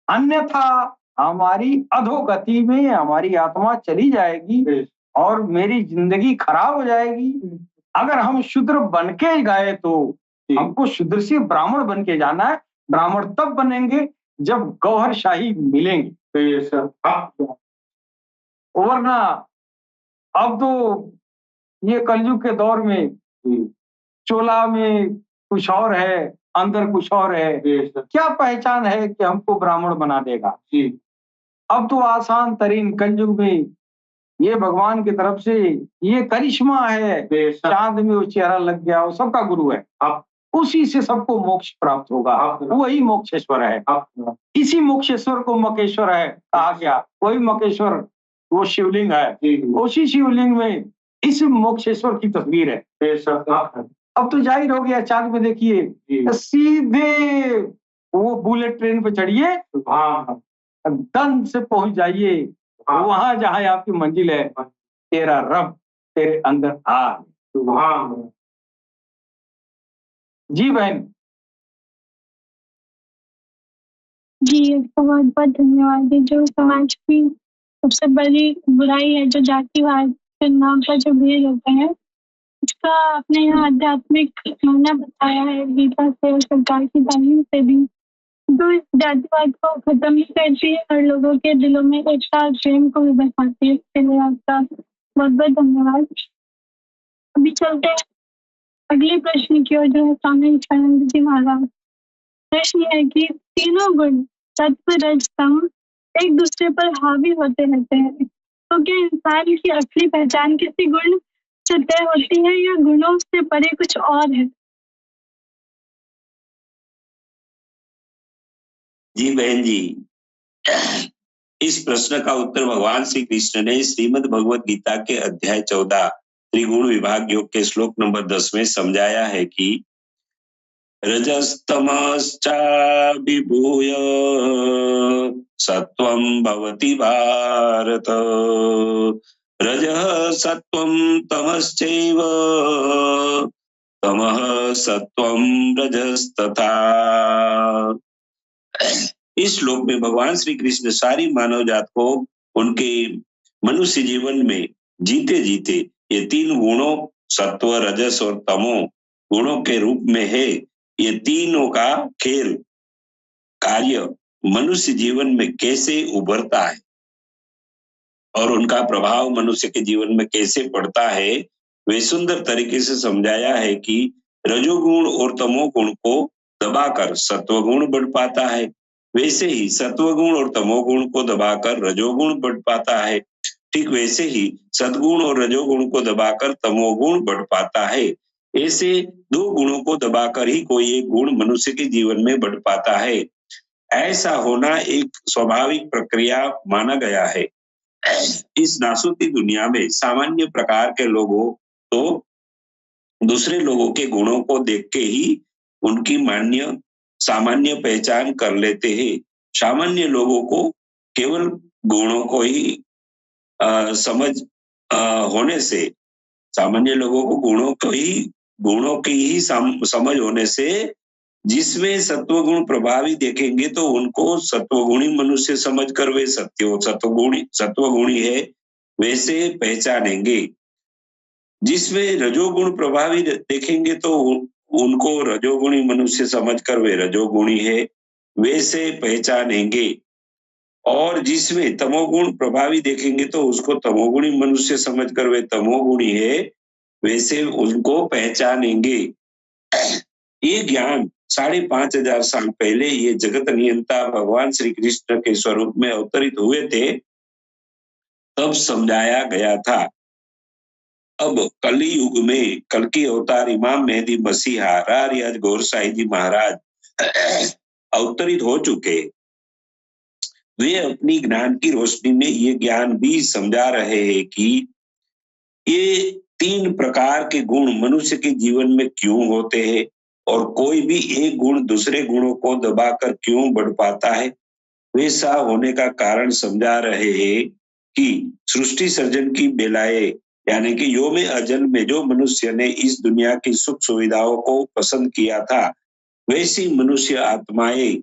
अन्यथा हमारी अधोगति में हमारी आत्मा चली जाएगी और मेरी जिंदगी खराब हो जाएगी। अगर हम शूद्र बन के गए तो हमको शूद्र से ब्राह्मण बन के जाना है। ब्राह्मण तब बनेंगे जब गौहर शाही मिलेंगे, वरना अब तो ये कलयुग के दौर में चोला में कुछ और है, अंदर कुछ और है, क्या पहचान है कि हमको ब्राह्मण बना देगा? अब तो आसान तरीन कलयुग में ये भगवान की तरफ से ये करिश्मा है, चांद में वो चेहरा लग गया, वो सबका गुरु है। उसी से सबको मोक्ष प्राप्त होगा, वही मोक्षेश्वर है। इसी मोक्षेश्वर को मकेश्वर है कहा गया, वही मकेश्वर वो शिवलिंग है, उसी शिवलिंग में इस मोक्षेश्वर की तस्वीर है। अब तो जाहिर हो गया, चांद में देखिए सीधे वो बुलेट ट्रेन पे चढ़िए, दन से पहुंच जाइए वहां जहां आपकी मंजिल है, तेरा रब तेरे अंदर आ। जी बहन। जी, आपका बहुत बहुत धन्यवाद। जो समाज की सबसे बड़ी बुराई है, जो जातिवाद के नाम पर जो भेद होते हैं, इसका आपने यहाँ आध्यात्मिक मायना बताया है, गीता से और सरकार की तालीम से भी, जो इस जातिवाद को खत्म ही करती है और लोगों के दिलों में एकता और प्रेम को भी बसाती है। इसके लिए आपका बहुत बहुत धन्यवाद। अभी चलते हैं अगले प्रश्न की ओर, जो है स्वामी नित्यानंद जी महाराज। प्रश्न है कि तीनों गुण सत्व रज तम एक दूसरे पर हावी होते रहते हैं, तो क्या इंसान की असली पहचान किसी गुण से तय होती है या गुणों से परे कुछ और है? जी बहन जी, इस प्रश्न का उत्तर भगवान श्री कृष्ण ने श्रीमद् भगवत गीता के अध्याय 14 त्रिगुण विभाग योग के श्लोक नंबर 10 में समझाया है कि रजस्तमश्चाभिभूय सत्वं भवति भारत, रजः सत्वं तमश्चैव तमः सत्वं रजस्तथा। इस श्लोक में भगवान श्री कृष्ण सारी मानव जात को उनके मनुष्य जीवन में जीते जीते ये तीन गुणों सत्व रजस और तमो गुणों के रूप में है, ये तीनों का खेल कार्य मनुष्य जीवन में कैसे उभरता है और उनका प्रभाव मनुष्य के जीवन में कैसे पड़ता है, वे सुंदर तरीके से समझाया है कि रजोगुण और तमोगुण को दबाकर सत्वगुण बढ़ पाता है, वैसे ही सत्वगुण और तमोगुण को दबाकर रजोगुण बढ़ पाता है, ठीक वैसे ही सद्गुण और रजोगुण को दबाकर तमोगुण बढ़ पाता है। ऐसे दो गुणों को दबाकर ही कोई एक गुण मनुष्य के जीवन में बढ़ पाता है। ऐसा होना एक स्वाभाविक प्रक्रिया माना गया है। इस नासूती दुनिया में सामान्य प्रकार के लोगों तो दूसरे लोगों के गुणों को देख के ही उनकी सामान्य पहचान कर लेते हैं। सामान्य लोगों को केवल गुणों को ही समझ होने से, सामान्य लोगों को गुणों की ही समझ होने से जिसमें सत्वगुण प्रभावी देखेंगे तो उनको सत्वगुणी मनुष्य समझकर वे सत्वगुणी है वैसे पहचानेंगे। जिसमें रजोगुण प्रभावी देखेंगे तो उनको रजोगुणी मनुष्य समझकर वे रजोगुणी है वैसे पहचानेंगे, और जिसमें तमोगुण प्रभावी देखेंगे तो उसको तमोगुणी मनुष्य समझकर वे तमोगुणी है वैसे उनको पहचानेंगे। ये ज्ञान 5,500 साल पहले ये जगत नियंता भगवान श्री कृष्ण के स्वरूप में अवतरित हुए थे, तब समझाया गया था। अब कली युग में कल की अवतार इमाम मेहदी मसीहा रारियाज गौर साई जी महाराज अवतरित हो चुके। वे अपनी ज्ञान की रोशनी में ये ज्ञान भी समझा रहे हैं कि ये 3 प्रकार के गुण मनुष्य के जीवन में क्यों होते हैं और कोई भी एक गुण दूसरे गुणों को दबाकर क्यों बढ़ पाता है। वैसा होने का कारण समझा रहे हैं कि सृष्टि सर्जन की बेलाए यानी कि योम अजल में जो मनुष्य ने इस दुनिया की सुख सुविधाओं को पसंद किया था, वैसी मनुष्य आत्माएं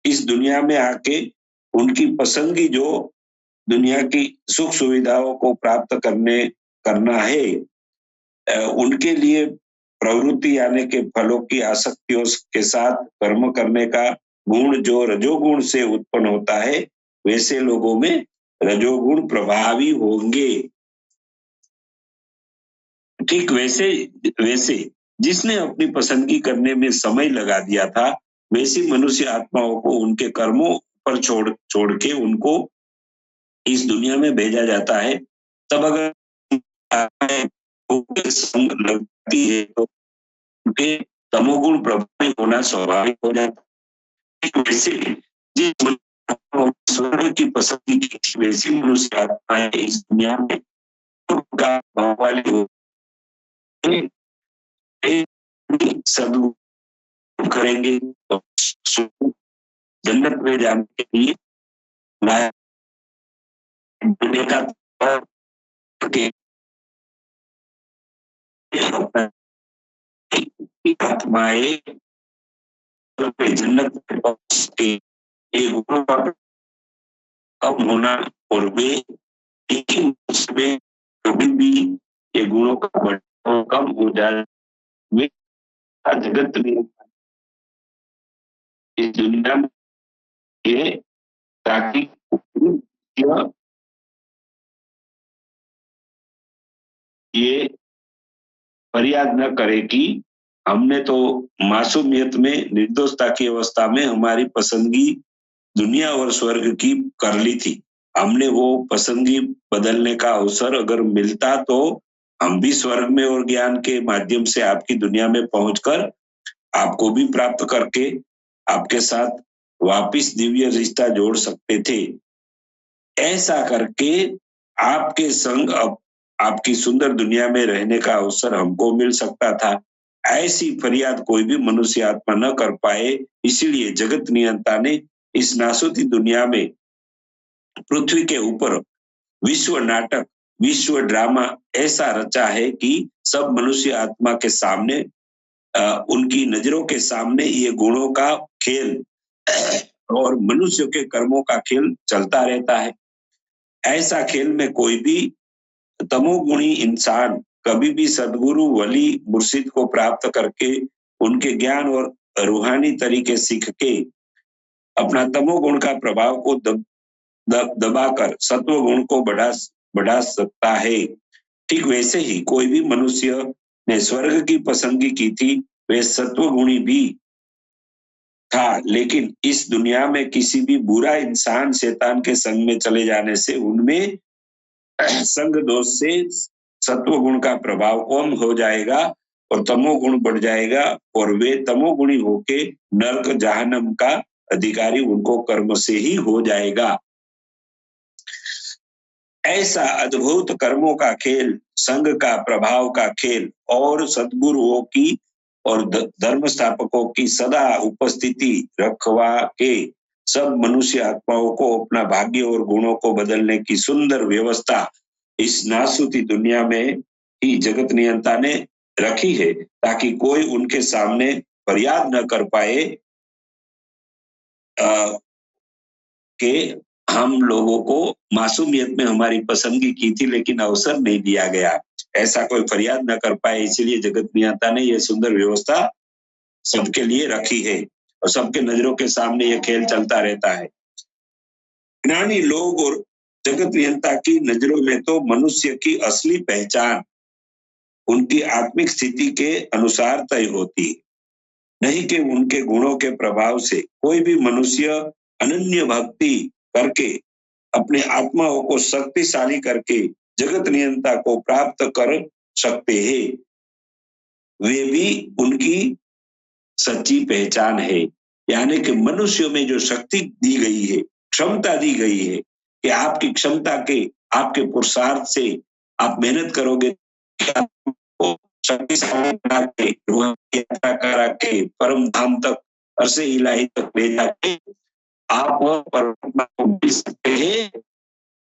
इस दुनिया में आके उनकी पसंदगी जो दुनिया की सुख सुविधाओं को प्राप्त करना है, उनके लिए प्रवृत्ति यानी के फलों की आसक्तियों के साथ कर्म करने का गुण जो रजोगुण से उत्पन्न होता है, वैसे लोगों में रजोगुण प्रभावी होंगे। ठीक वैसे जिसने अपनी पसंदगी करने में समय लगा दिया था, वैसी मनुष्य आत्माओं को उनके कर्मों पर छोड़ के उनको इस दुनिया में भेजा जाता है। तब अगर संग लगती है तो उनके तमोगुण प्रभावी होना स्वाभाविक हो जाता है। वैसे जिस स्वर्ग की पसंदगी की थी, वैसी मनुष्य आत्माएं इस दुनिया में वाली हो सदुपयोग करेंगे तो जन्नत में जाने के लिए आत्माएं जन्नत में पहुंच के कम होना और वे एक ही में कभी भी ये गुणों का बढ़ना कम हो जाए, वे जगत में इस दुनिया में ताकि ये फरियाद न करे कि हमने तो मासूमियत में निर्दोषता की अवस्था में हमारी पसंदगी दुनिया और स्वर्ग की कर ली थी। हमने वो पसंदगी बदलने का अवसर अगर मिलता तो हम भी स्वर्ग में और ज्ञान के माध्यम से आपकी दुनिया में पहुंचकर आपको भी प्राप्त करके आपके साथ वापिस दिव्य रिश्ता जोड़ सकते थे। ऐसा करके आपके संग अब आपकी सुंदर दुनिया में रहने का अवसर हमको मिल सकता था। ऐसी फरियाद कोई भी मनुष्य आत्मा न कर पाए, इसीलिए जगत नियंता ने इस नासूती दुनिया में पृथ्वी के ऊपर विश्व नाटक, विश्व ड्रामा ऐसा रचा है कि सब मनुष्य आत्मा के सामने उनकी नजरों के सामने ये गुणों का खेल और मनुष्य के कर्मों का खेल चलता रहता है। ऐसा खेल में कोई भी तमोगुणी इंसान कभी भी सदगुरु वली मुर्शिद को प्राप्त करके उनके ज्ञान और रूहानी तरीके सीख के अपना तमोगुण का प्रभाव को दबाकर सत्व गुण को बढ़ा सकता है। ठीक वैसे ही कोई भी मनुष्य ने स्वर्ग की पसंदगी की थी, वे सत्व गुणी भी था, लेकिन इस दुनिया में किसी भी बुरा इंसान शैतान के संग में चले जाने से उनमें संग दोष से सत्व गुण का प्रभाव कम हो जाएगा और तमोगुण बढ़ जाएगा और वे तमोगुणी होके नरक जहन्नम का अधिकारी उनको कर्म से ही हो जाएगा। ऐसा अद्भुत कर्मों का खेल, संघ का प्रभाव का खेल और सद्गुरुओं की और धर्म स्थापकों की सदा उपस्थिति रखवा के सब मनुष्य आत्माओं को अपना भाग्य और गुणों को बदलने की सुंदर व्यवस्था इस नासूती दुनिया में ही जगत नियंता ने रखी है, ताकि कोई उनके सामने फरियाद न कर पाए कि हम लोगों को मासूमियत में हमारी पसंदगी की थी लेकिन अवसर नहीं दिया गया। ऐसा कोई फरियाद न कर पाए, इसलिए जगत नियंता ने यह सुंदर व्यवस्था सबके लिए रखी है और सबके नजरों के सामने यह खेल चलता रहता है। ज्ञानी लोग और जगत नियंता की नजरों में तो मनुष्य की असली पहचान उनकी आत्मिक स्थिति के अनुसार तय होती है, नहीं कि उनके गुणों के प्रभाव से। कोई भी मनुष्य अनन्य भक्ति करके अपने आत्माओं को शक्तिशाली करके जगत नियंता को प्राप्त कर सकते हैं। वे भी उनकी सच्ची पहचान है। यानी कि मनुष्य में जो शक्ति दी गई है, क्षमता दी गई है कि आपकी क्षमता के, आपके पुरुषार्थ से आप मेहनत करोगे, शक्तिशाली बना के, यात्रा करा के, परम धाम तक, अरसे इलाही तक ले जाके आप परमात्मा को मिल सकते हैं।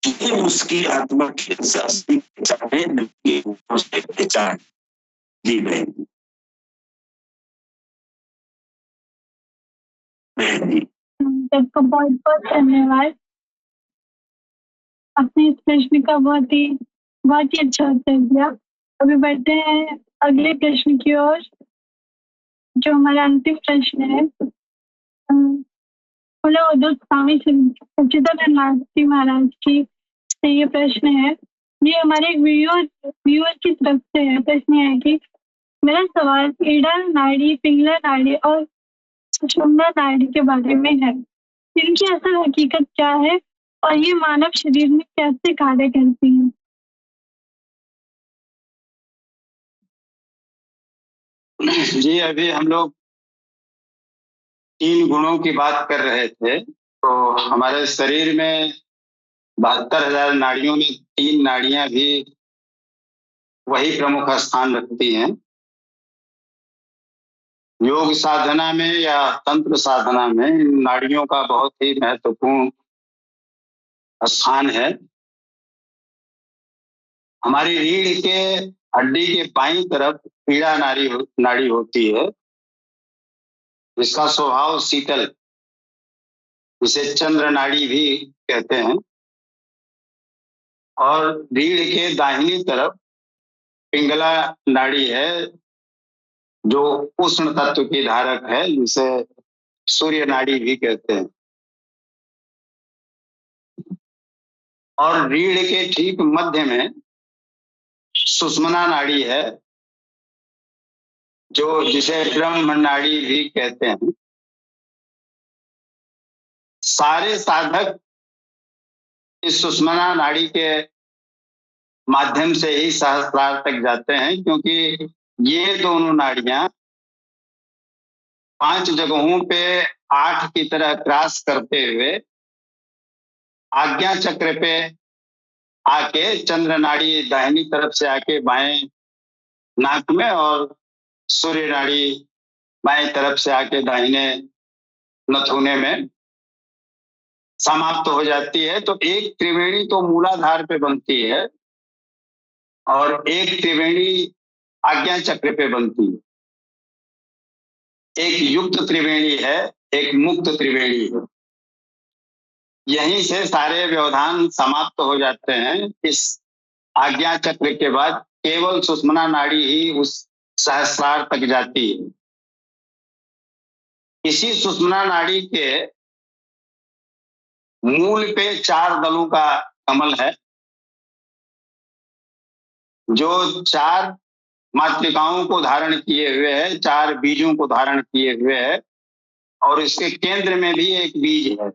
ये उसकी आत्मा की असली पहचान है, नहीं उसकी पहचान। जी बहन जी। सबको बहुत बहुत धन्यवाद। आपने इस प्रश्न का बहुत ही अच्छा उत्तर दिया। अभी बढ़ते हैं अगले प्रश्न की ओर, जो हमारा अंतिम प्रश्न है। स्वामी सच्चिदानंद महाराज की से ये प्रश्न है। ये हमारे व्यूअर की तरफ से है। प्रश्न है कि मेरा सवाल ईड़ा नाड़ी, पिंगला नाड़ी और सुषुम्ना नाड़ी के बारे में है। इनकी असल हकीकत क्या है और ये मानव शरीर में कैसे कार्य करती है? जी, अभी हम लोग 3 गुणों की बात कर रहे थे। तो हमारे शरीर में 72,000 नाड़ियों में 3 नाड़ियां भी वही प्रमुख स्थान रखती हैं। योग साधना में या तंत्र साधना में इन नाड़ियों का बहुत ही महत्वपूर्ण स्थान है। हमारी रीढ़ के हड्डी के बाईं तरफ पीड़ा नाड़ी होती है। इसका स्वभाव शीतल, इसे चंद्र नाड़ी भी कहते हैं। और रीढ़ के दाहिनी तरफ पिंगला नाड़ी है, जो उष्ण तत्व की धारक है, जिसे सूर्य नाड़ी भी कहते हैं। और रीढ़ के ठीक मध्य में सुषुम्ना नाड़ी है, जिसे ब्रह्म नाड़ी भी कहते हैं। सारे साधक इस सुषुम्ना नाड़ी के माध्यम से ही सहस्रार तक जाते हैं, क्योंकि ये दोनों नाड़ियां 5 जगहों पे 8 की तरह क्रॉस करते हुए आज्ञा चक्र पे आके चंद्र नाड़ी दाहिनी तरफ से आके बाएं नाक में और सूर्य नाड़ी बाएं तरफ से आके दाहिने नथुने में समाप्त हो जाती है। तो एक त्रिवेणी तो मूलाधार पे बनती है और एक त्रिवेणी आज्ञा चक्र पे बनती है। एक युक्त त्रिवेणी है, एक मुक्त त्रिवेणी है। यहीं से सारे व्यवधान समाप्त हो जाते हैं। इस आज्ञा चक्र के बाद केवल सुषुम्ना नाड़ी ही उस सहस्रार तक जाती है। इसी सुषुम्ना नाड़ी के मूल पे 4 दलों का कमल है, जो 4 मातृकाओं को धारण किए हुए है, 4 बीजों को धारण किए हुए है। और इसके केंद्र में भी एक बीज है,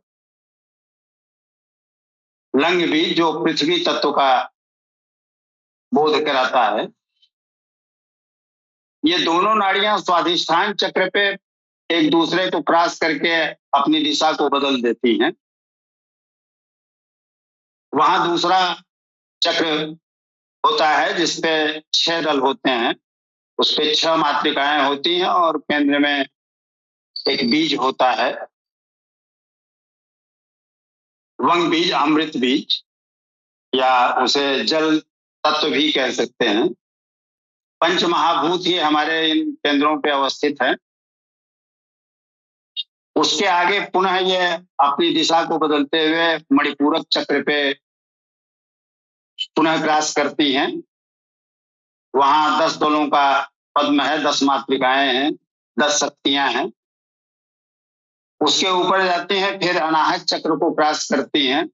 लंग बीज, जो पृथ्वी तत्व का बोध कराता है। ये दोनों नाड़ियां स्वाधिष्ठान चक्र पे एक दूसरे को क्रॉस करके अपनी दिशा को बदल देती हैं। वहां दूसरा चक्र होता है जिसपे 6 दल होते हैं, उस पे 6 मातृकाएं होती हैं और केंद्र में एक बीज होता है, वंग बीज, अमृत बीज, या उसे जल तत्व भी कह सकते हैं। पंच महाभूत ही हमारे इन केंद्रों पे अवस्थित है। उसके आगे पुनः ये अपनी दिशा को बदलते हुए मणिपूरक चक्र पे पुनः क्रॉस करती हैं। वहां 10 दलों का पद्म है, 10 मातृकाएं हैं, 10 शक्तियां हैं। उसके ऊपर जाती हैं, फिर अनाहत चक्र को क्रॉस करती हैं,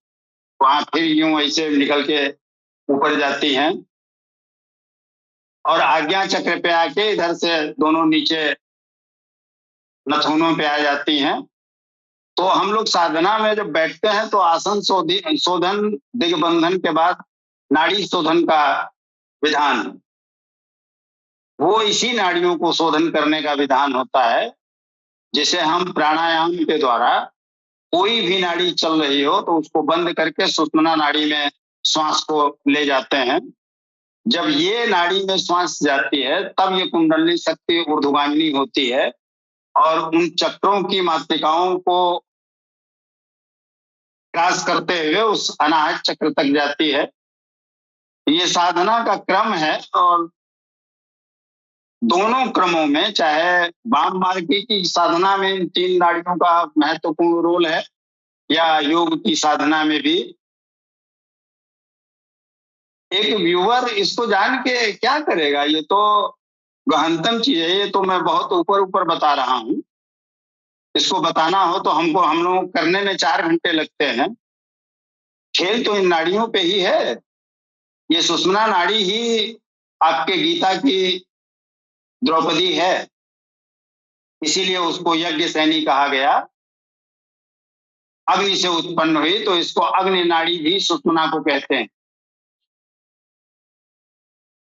वहां फिर यूं ऐसे निकल के ऊपर जाती हैं और आज्ञा चक्र पे आके इधर से दोनों नीचे नथुनों पे आ जाती हैं। तो हम लोग साधना में जब बैठते हैं तो आसन शोधन दिग्बंधन के बाद नाड़ी शोधन का विधान, वो इसी नाड़ियों को शोधन करने का विधान होता है। जिसे हम प्राणायाम के द्वारा कोई भी नाड़ी चल रही हो तो उसको बंद करके सुषुम्ना नाड़ी में श्वास को ले जाते हैं। जब ये नाड़ी में श्वास जाती है तब ये कुंडलिनी शक्ति ऊर्ध्वगामिनी होती है और उन चक्रों की मातृकाओं को क्रॉस करते हुए उस अनाहत चक्र तक जाती है। ये साधना का क्रम है और दोनों क्रमों में, चाहे वाम मार्गी की साधना में इन 3 नाड़ियों का महत्वपूर्ण रोल है या योग की साधना में भी। एक व्यूअर इसको जान के क्या करेगा, ये तो गहनतम चीज है। ये तो मैं बहुत ऊपर ऊपर बता रहा हूं। इसको बताना हो तो हम लोग करने में 4 घंटे लगते हैं। खेल तो इन नाड़ियों पे ही है। ये सुषुम्ना नाड़ी ही आपके गीता की द्रौपदी है, इसीलिए उसको यज्ञ सैनी कहा गया। अग्नि से उत्पन्न हुई तो इसको अग्नि नाड़ी भी सुषुम्ना को कहते हैं।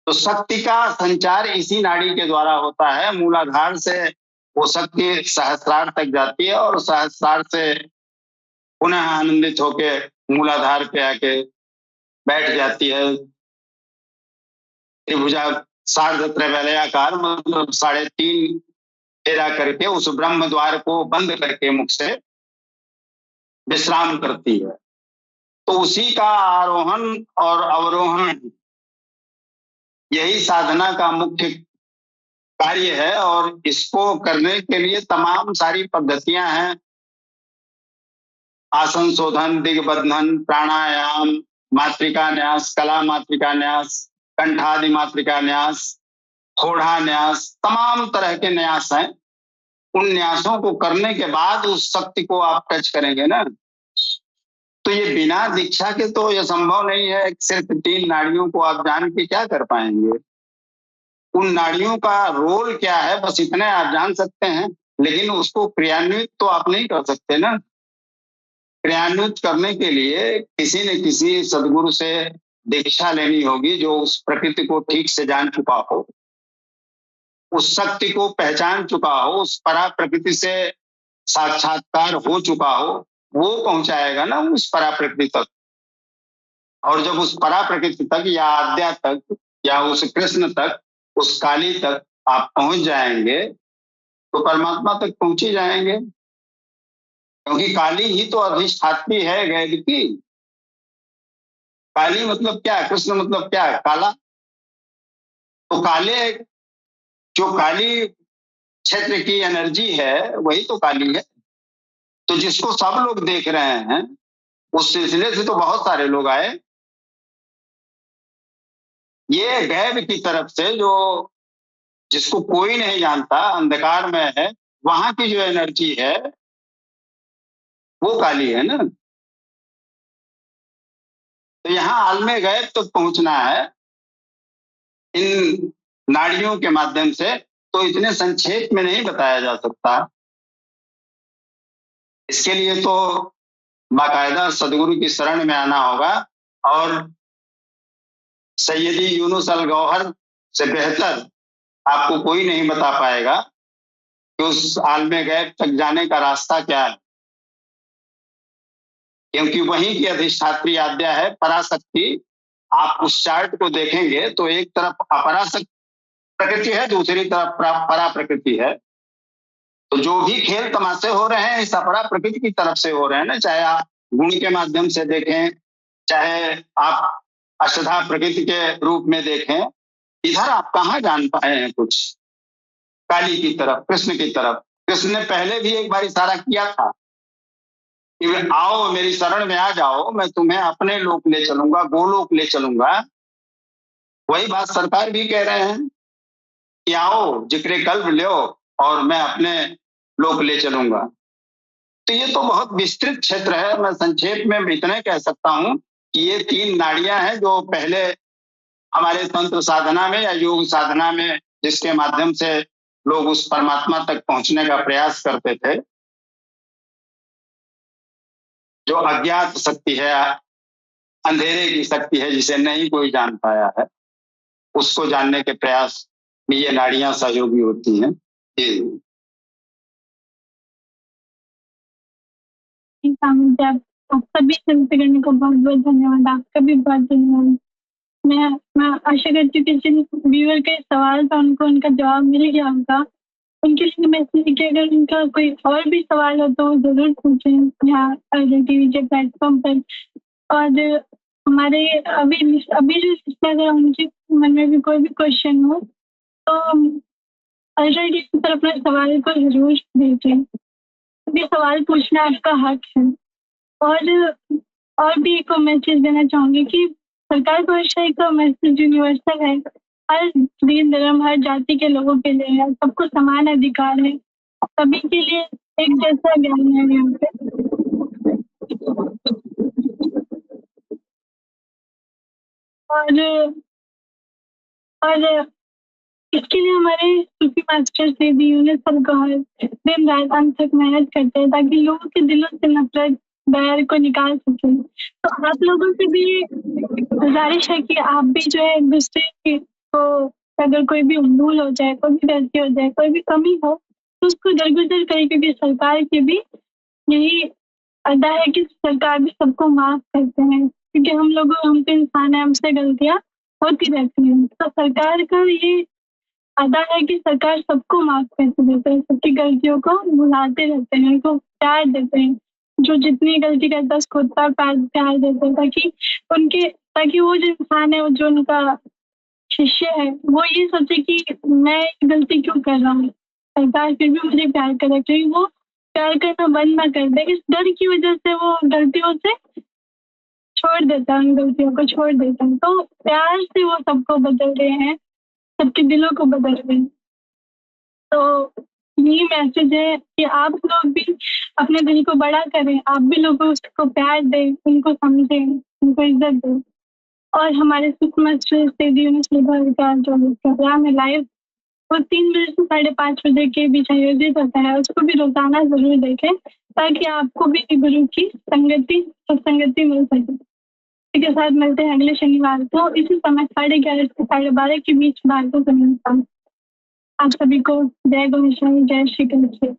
तो शक्ति का संचार इसी नाड़ी के द्वारा होता है। मूलाधार से वो शक्ति सहस्रार तक जाती है और सहस्रार से पुनः आनंदित होके मूलाधार पे आके बैठ जाती है। त्रिभुजा सार्ध त्रैवलयाकार, मतलब 3.5 फेरा करके उस ब्रह्म द्वार को बंद करके मुख से विश्राम करती है। तो उसी का आरोहण और अवरोहण यही साधना का मुख्य कार्य है और इसको करने के लिए तमाम सारी पद्धतियां हैं। आसन शोधन, दिग्बंधन, प्राणायाम, मातृका न्यास, कला मातृका न्यास, कंठादि मातृका न्यास, फोड़ा न्यास, तमाम तरह के न्यास हैं। उन न्यासों को करने के बाद उस शक्ति को आप टच करेंगे ना। तो ये बिना दीक्षा के तो ये संभव नहीं है। सिर्फ 3 नाड़ियों को आप जान के क्या कर पाएंगे। उन नाड़ियों का रोल क्या है बस इतने आप जान सकते हैं, लेकिन उसको क्रियान्वित तो आप नहीं कर सकते ना। क्रियान्वित करने के लिए किसी न किसी सदगुरु से दीक्षा लेनी होगी जो उस प्रकृति को ठीक से जान चुका हो, उस शक्ति को पहचान चुका हो, उस परा प्रकृति से साक्षात्कार हो चुका हो। वो पहुंचाएगा ना उस परा प्रकृति तक। और जब उस परा प्रकृति तक या आद्या तक या उस कृष्ण तक, उस काली तक आप पहुंच जाएंगे तो परमात्मा तक पहुंच ही जाएंगे। क्योंकि काली ही तो अधिष्ठात्री है गैर की। काली मतलब क्या, कृष्ण मतलब क्या, काला। तो काले जो काली क्षेत्र की एनर्जी है वही तो काली है। तो जिसको सब लोग देख रहे हैं उस सिलसिले से तो बहुत सारे लोग आए। ये गैब की तरफ से जो जिसको कोई नहीं जानता, अंधकार में है, वहां की जो एनर्जी है वो काली है ना। तो यहाँ आलमे गैब तक पहुंचना है इन नाड़ियों के माध्यम से। तो इतने संक्षेप में नहीं बताया जा सकता। इसके लिए तो बाकायदा सदगुरु की शरण में आना होगा और सैयदी यूनुस अल गौहर से बेहतर आपको कोई नहीं बता पाएगा कि उस आलमे गैब तक जाने का रास्ता क्या है, क्योंकि वहीं की अधिष्ठात्री आद्या है पराशक्ति। आप उस चार्ट को देखेंगे तो एक तरफ अपराशक्ति प्रकृति है, दूसरी तरफ परा प्रकृति है। तो जो भी खेल तमाशे हो रहे हैं इस अपरा प्रकृति की तरफ से हो रहे हैं ना, चाहे आप गुण के माध्यम से देखें, चाहे आप अष्टधा प्रकृति के रूप में देखें, इधर आप कहाँ जान पाए हैं कुछ काली की तरफ, कृष्ण की तरफ। कृष्ण ने पहले भी एक बार इशारा किया था कि आओ मेरी शरण में आ जाओ, मैं तुम्हें अपने लोक ले चलूंगा, गोलोक ले चलूंगा। वही बात सरकार भी कह रहे हैं कि आओ जिक्रे कल्ब लो और मैं अपने लोक ले चलूंगा। तो ये तो बहुत विस्तृत क्षेत्र है। मैं संक्षेप में इतना कह सकता हूं कि ये 3 नाड़ियां हैं जो पहले हमारे तंत्र साधना में या योग साधना में जिसके माध्यम से लोग उस परमात्मा तक पहुंचने का प्रयास करते थे। जो अज्ञात शक्ति है, अंधेरे की शक्ति है, जिसे नहीं कोई जान पाया है, उसको जानने के प्रयास में ये नाड़ियां सहयोगी होती हैं। आप सभी चिंता करने को बहुत बहुत धन्यवाद। आपका भी बहुत धन्यवाद। मैं आशा करती हूँ कि जिन व्यूअर के सवाल था उनको उनका जवाब मिल गया होगा। उनके लिए मैं इसलिए कि अगर उनका कोई और भी सवाल हो तो जरूर पूछें यहाँ टीवी के प्लेटफॉर्म पर। और हमारे अभी जो सिस्टर है उनके मन में भी कोई भी क्वेश्चन हो तो टीवी पर अपने सवाल को जरूर भेजें। भी सवाल पूछना आपका हक है। और भी एक मैसेज देना चाहूंगी कि सरकार को एक मैसेज यूनिवर्सल है, हर दीन धर्म हर जाति के लोगों के लिए है, सबको समान अधिकार है, सभी के लिए एक जैसा ज्ञान है यहाँ पे। और इसके लिए हमारे सूफी मास्टर से भी यूनुस अल गौहर दिन रात अंत तक मेहनत करते हैं ताकि लोगों के दिलों से नफरत बैर को निकाल सके। तो आप लोगों से भी गुजारिश है कि आप भी जो है एक दूसरे को अगर कोई भी भूल हो जाए, कोई भी गलती हो जाए, कोई भी कमी हो तो उसको दरगुजर करें, क्योंकि सरकार की भी यही अदा है कि सरकार भी सबको माफ करते हैं, क्योंकि हम तो इंसान है, हमसे गलतियां होती रहती हैं। तो सरकार का ये अदा है कि सरकार सबको माफ करते देते हैं, सबकी गलतियों को भुलाते रहते हैं, उनको प्यार देते हैं। जो जितनी गलती करता है उसको उतना प्यार देते हैं ताकि वो जो इंसान है, जो उनका शिष्य है, वो ये सोचे कि मैं गलती क्यों कर रहा हूँ, सरकार फिर भी मुझे प्यार करे, क्योंकि वो प्यार करना बंद ना कर दे। इस डर की वजह से वो गलतियों से छोड़ देता है, उन गलतियों को छोड़ देता है। तो प्यार से वो सबको बदल रहे हैं, सबके दिलों को बदल रहे हैं। तो यही मैसेज है कि आप लोग भी अपने दिल को बड़ा करें, आप भी लोगों को प्यार दें, उनको समझें, उनको इज्जत दें। और हमारे सूफी का जो प्रोग्राम है लाइव, वो 3 बजे से 5:30 बजे के बीच आयोजित होता है, उसको भी रोजाना जरूर देखें ताकि आपको भी गुरु की संगति मिल सके। इसी के साथ मिलते हैं अगले शनिवार को इसी समय 11:30 से 12:30 के बीच बातों करने। आप सभी को जय गणेश, जय श्री कृष्ण।